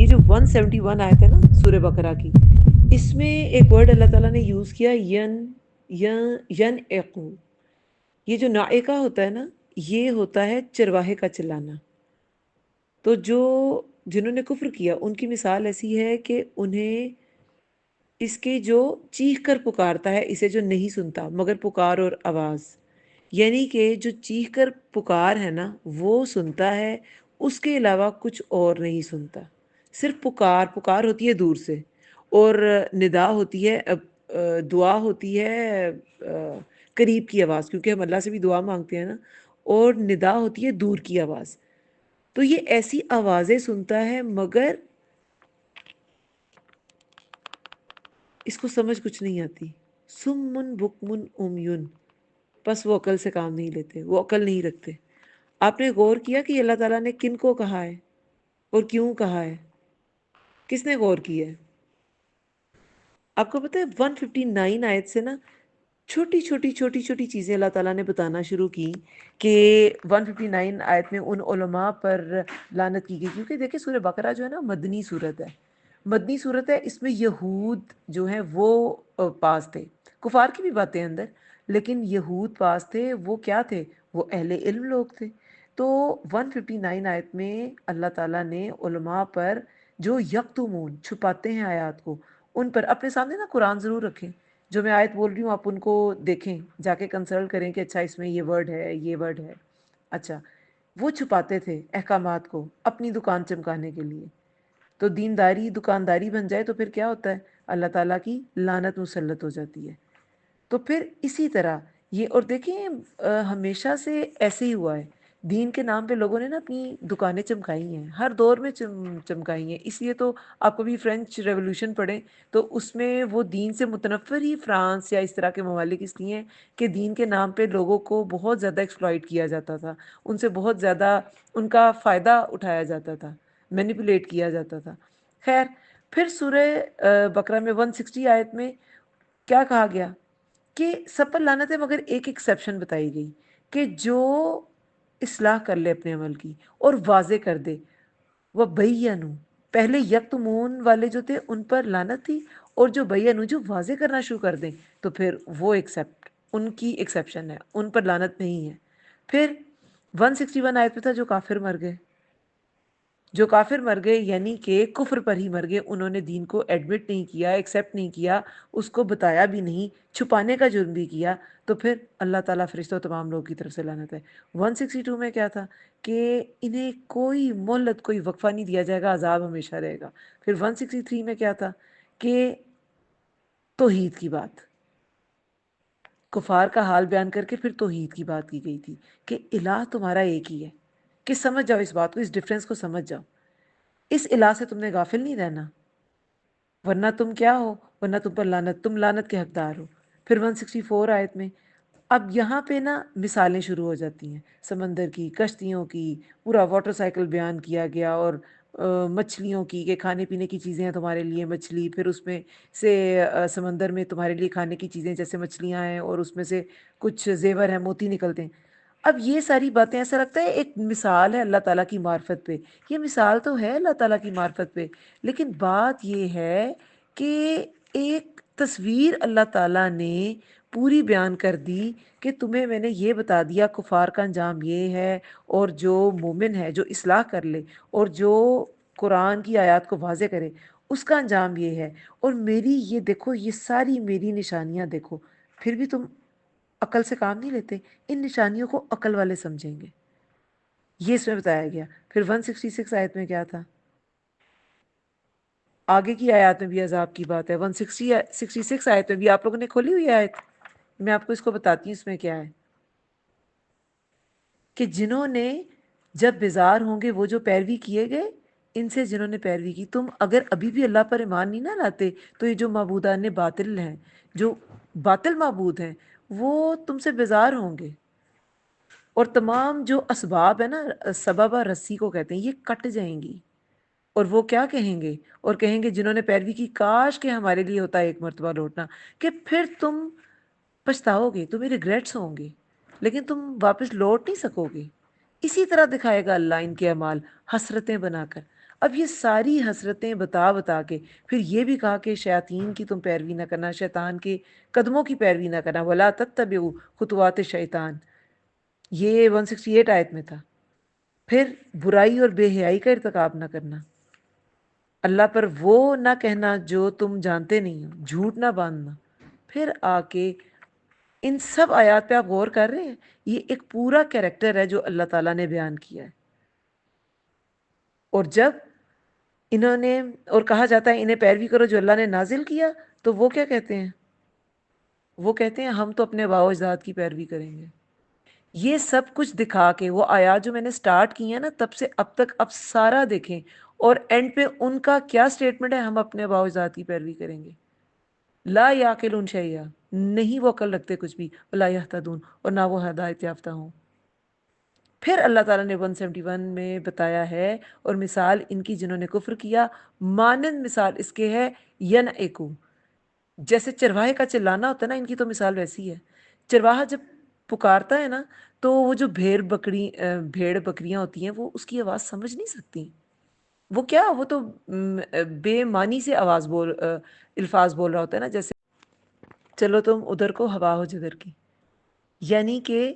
یہ جو 171 آیت ہے نا سورہ بقرہ کی، اس میں ایک ورڈ اللہ تعالیٰ نے یوز کیا ین ایقو. یہ جو نائقہ ہوتا ہے نا، یہ ہوتا ہے چرواہے کا چلانا. تو جنہوں نے کفر کیا ان کی مثال ایسی ہے کہ انہیں اس کے جو چیخ کر پکارتا ہے اسے جو نہیں سنتا مگر پکار اور آواز، یعنی کہ جو چیخ کر پکار ہے نا وہ سنتا ہے، اس کے علاوہ کچھ اور نہیں سنتا. صرف پکار پکار ہوتی ہے دور سے، اور ندا ہوتی ہے دعا ہوتی ہے قریب کی آواز، کیونکہ ہم اللہ سے بھی دعا مانگتے ہیں نا، اور ندا ہوتی ہے دور کی آواز. تو یہ ایسی آوازیں سنتا ہے مگر اس کو سمجھ کچھ نہیں آتی. سمن بکمن امیون، بس وہ عقل سے کام نہیں لیتے، وہ عقل نہیں رکھتے. آپ نے غور کیا کہ اللہ تعالیٰ نے کن کو کہا ہے اور کیوں کہا ہے؟ کس نے غور کیا ہے؟ آپ کو پتہ ہے 159 آیت سے نا چھوٹی چھوٹی چھوٹی چھوٹی چیزیں اللہ تعالیٰ نے بتانا شروع کی کہ 159 آیت میں ان علماء پر لعنت کی گئی، کیونکہ دیکھیں سورہ بقرہ جو ہے نا مدنی صورت ہے. مدنی صورت ہے، اس میں یہود جو ہیں وہ پاس تھے. کفار کی بھی باتیں اندر، لیکن یہود پاس تھے. وہ کیا تھے؟ وہ اہل علم لوگ تھے. تو 159 آیت میں اللہ تعالیٰ نے علماء پر جو یکتمون چھپاتے ہیں آیات کو، ان پر اپنے سامنے نا قرآن ضرور رکھیں. جو میں آیت بول رہی ہوں آپ ان کو دیکھیں، جا کے کنسلٹ کریں کہ اچھا اس میں یہ ورڈ ہے، یہ ورڈ ہے. اچھا، وہ چھپاتے تھے احکامات کو اپنی دکان چمکانے کے لیے. تو دینداری دکانداری بن جائے تو پھر کیا ہوتا ہے؟ اللہ تعالیٰ کی لعنت مسلط ہو جاتی ہے. تو پھر اسی طرح یہ، اور دیکھیں ہمیشہ سے ایسے ہی ہوا ہے. دین کے نام پہ لوگوں نے نا اپنی دکانیں چمکائی ہیں، ہر دور میں چمکائی ہیں. اس لیے تو آپ کبھی فرینچ ریولوشن پڑھیں تو اس میں وہ دین سے متنفر ہی فرانس یا اس طرح کے ممالک اس لیے ہیں کہ دین کے نام پہ لوگوں کو بہت زیادہ ایکسپلائٹ کیا جاتا تھا، ان سے بہت زیادہ ان کا فائدہ اٹھایا جاتا تھا، مینیپولیٹ کیا جاتا تھا. خیر، پھر سورہ بقرہ میں 160 آیت میں کیا کہا گیا کہ سب پر لعنت ہے، مگر ایک ایکسیپشن بتائی گئی کہ جو اصلاح کر لے اپنے عمل کی اور واضح کر دے. وہ بینو، پہلے یکتمون والے جو تھے ان پر لعنت تھی، اور جو بینو جو واضح کرنا شروع کر دیں تو پھر وہ ایکسیپٹ، ان کی ایکسیپشن ہے، ان پر لعنت نہیں ہے. پھر 161 آیت پہ تھا جو کافر مر گئے. جو کافر مر گئے یعنی کہ کفر پر ہی مر گئے، انہوں نے دین کو ایڈمٹ نہیں کیا، ایکسیپٹ نہیں کیا، اس کو بتایا بھی نہیں، چھپانے کا جرم بھی کیا. تو پھر اللہ تعالیٰ فرشتوں تمام لوگوں کی طرف سے لعنت ہے. 162 میں کیا تھا کہ انہیں کوئی مہلت، کوئی وقفہ نہیں دیا جائے گا، عذاب ہمیشہ رہے گا. پھر 163 میں کیا تھا کہ توحید کی بات، کفار کا حال بیان کر کے پھر توحید کی بات کی گئی تھی کہ الہ تمہارا ایک ہی ہے. کہ سمجھ جاؤ اس بات کو، اس ڈفرینس کو سمجھ جاؤ. اس الہ سے تم نے غافل نہیں رہنا، ورنہ تم کیا ہو؟ ورنہ تم پر لعنت، تم لعنت کے حقدار ہو. پھر 164 آیت میں اب یہاں پہ نا مثالیں شروع ہو جاتی ہیں، سمندر کی، کشتیوں کی، پورا واٹر سائیکل بیان کیا گیا، اور مچھلیوں کی کہ کھانے پینے کی چیزیں ہیں تمہارے لیے مچھلی، پھر اس میں سے سمندر میں تمہارے لیے کھانے کی چیزیں جیسے مچھلیاں ہیں، اور اس میں سے کچھ زیور ہیں، موتی نکلتے ہیں. اب یہ ساری باتیں ایسا لگتا ہے ایک مثال ہے اللہ تعالیٰ کی معرفت پہ. یہ مثال تو ہے اللہ تعالیٰ کی معرفت پہ، لیکن بات یہ ہے کہ ایک تصویر اللہ تعالیٰ نے پوری بیان کر دی کہ تمہیں میں نے یہ بتا دیا کفار کا انجام یہ ہے، اور جو مومن ہے، جو اصلاح کر لے اور جو قرآن کی آیات کو واضح کرے، اس کا انجام یہ ہے. اور میری یہ دیکھو، یہ ساری میری نشانیاں دیکھو، پھر بھی تم عقل سے کام نہیں لیتے. ان نشانیوں کو عقل والے سمجھیں گے، یہ اس میں بتایا گیا. پھر 166 آیت میں کیا تھا؟ آگے کی آیات میں بھی عذاب کی بات ہے. 166 آیت میں بھی آپ لوگوں نے کھولی ہوئی آیت، میں آپ کو اس کو بتاتی ہوں اس میں کیا ہے. کہ جنہوں نے جب بیزار ہوں گے وہ جو پیروی کیے گئے، ان سے جنہوں نے پیروی کی، تم اگر ابھی بھی اللہ پر ایمان نہیں نہ لاتے تو یہ جو معبودان باطل ہیں، جو باطل معبود ہیں، وہ تم سے بیزار ہوں گے. اور تمام جو اسباب ہے نا، سبب رسی کو کہتے ہیں، یہ کٹ جائیں گی. اور وہ کیا کہیں گے؟ اور کہیں گے جنہوں نے پیروی کی، کاش کہ ہمارے لیے ہوتا ہے ایک مرتبہ لوٹنا. کہ پھر تم پچھتاؤ گے، تمہیں ریگریٹس ہوں گے، لیکن تم واپس لوٹ نہیں سکو گے. اسی طرح دکھائے گا اللہ ان کے اعمال حسرتیں بنا کر. اب یہ ساری حسرتیں بتا بتا کے پھر یہ بھی کہا کہ شیاطین کی تم پیروی نہ کرنا، شیطان کے قدموں کی پیروی نہ کرنا، ولا تتبعوا خطوات شیطان، یہ 168 آیت میں تھا۔ پھر برائی اور بے حیائی کا ارتکاب نہ کرنا، اللہ پر وہ نہ کہنا جو تم جانتے نہیں ہو، جھوٹ نہ باندھنا۔ پھر آ کے ان سب آیات پہ آپ غور کر رہے ہیں، یہ ایک پورا کیریکٹر ہے جو اللہ تعالیٰ نے بیان کیا ہے۔ اور جب انہوں نے اور کہا جاتا ہے انہیں پیروی کرو جو اللہ نے نازل کیا، تو وہ کیا کہتے ہیں؟ وہ کہتے ہیں ہم تو اپنے باء و اجداد کی پیروی کریں گے۔ یہ سب کچھ دکھا کے وہ آیات جو میں نے سٹارٹ کی ہیں نا تب سے اب تک، اب سارا دیکھیں، اور اینڈ پہ ان کا کیا سٹیٹمنٹ ہے؟ ہم اپنے باء و اجداد کی پیروی کریں گے۔ لا یعقلون شیئا، نہیں وہ عقل رکھتے کچھ بھی، ولا یہتدون، اور نہ وہ ہدایت یافتہ ہوں۔ پھر اللہ تعالیٰ نے 171 میں بتایا ہے، اور مثال ان کی جنہوں نے کفر کیا، مانند مثال اس کے ہے ینعقو، جیسے چرواہے کا چلانا ہوتا ہے نا، ان کی تو مثال ویسی ہے۔ چرواہا جب پکارتا ہے نا تو وہ جو بھیڑ بکریاں ہوتی ہیں وہ اس کی آواز سمجھ نہیں سکتی، وہ کیا، وہ تو بے معنی سے الفاظ بول رہا ہوتا ہے نا، جیسے چلو تم ادھر کو ہوا ہو جدھر کی۔ یعنی کہ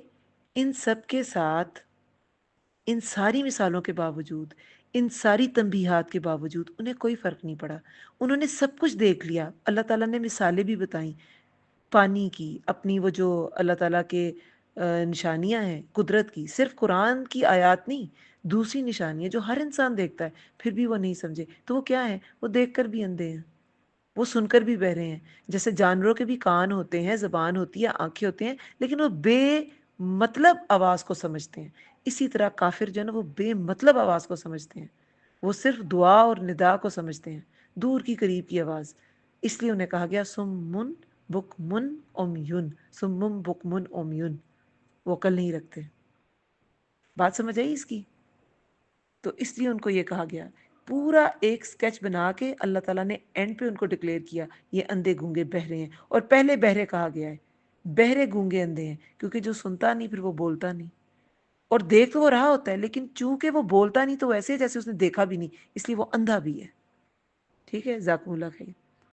ان سب کے ساتھ، ان ساری مثالوں کے باوجود، ان ساری تنبیہات کے باوجود انہیں کوئی فرق نہیں پڑا۔ انہوں نے سب کچھ دیکھ لیا، اللہ تعالیٰ نے مثالیں بھی بتائیں پانی کی، اپنی وہ جو اللہ تعالیٰ کے نشانیاں ہیں قدرت کی، صرف قرآن کی آیات نہیں، دوسری نشانیاں جو ہر انسان دیکھتا ہے پھر بھی وہ نہیں سمجھے، تو وہ کیا ہے؟ وہ دیکھ کر بھی اندھے ہیں، وہ سن کر بھی بہرے ہیں۔ جیسے جانوروں کے بھی کان ہوتے ہیں، زبان ہوتی ہے، آنکھیں ہوتے ہیں، لیکن وہ بے مطلب آواز کو سمجھتے ہیں۔ اسی طرح کافر جو ہے نا وہ بے مطلب آواز کو سمجھتے ہیں، وہ صرف دعا اور ندا کو سمجھتے ہیں، دور کی قریب کی آواز۔ اس لیے انہیں کہا گیا سمن بکمن امیون، سمم بکمن امیون، وہ عقل نہیں رکھتے۔ بات سمجھ آئی اس کی؟ تو اس لیے ان کو یہ کہا گیا، پورا ایک سکیچ بنا کے اللہ تعالیٰ نے اینڈ پہ ان کو ڈکلیئر کیا یہ اندھے گونگے بہرے ہیں، اور پہلے بہرے کہا گیا ہے، بہرے گونگے اندھے ہیں، کیونکہ جو سنتا نہیں پھر وہ بولتا نہیں، اور دیکھ تو وہ رہا ہوتا ہے لیکن چونکہ وہ بولتا نہیں تو ویسے جیسے اس نے دیکھا بھی نہیں، اس لیے وہ اندھا بھی ہے۔ ٹھیک ہے، جزاکم اللہ خیر۔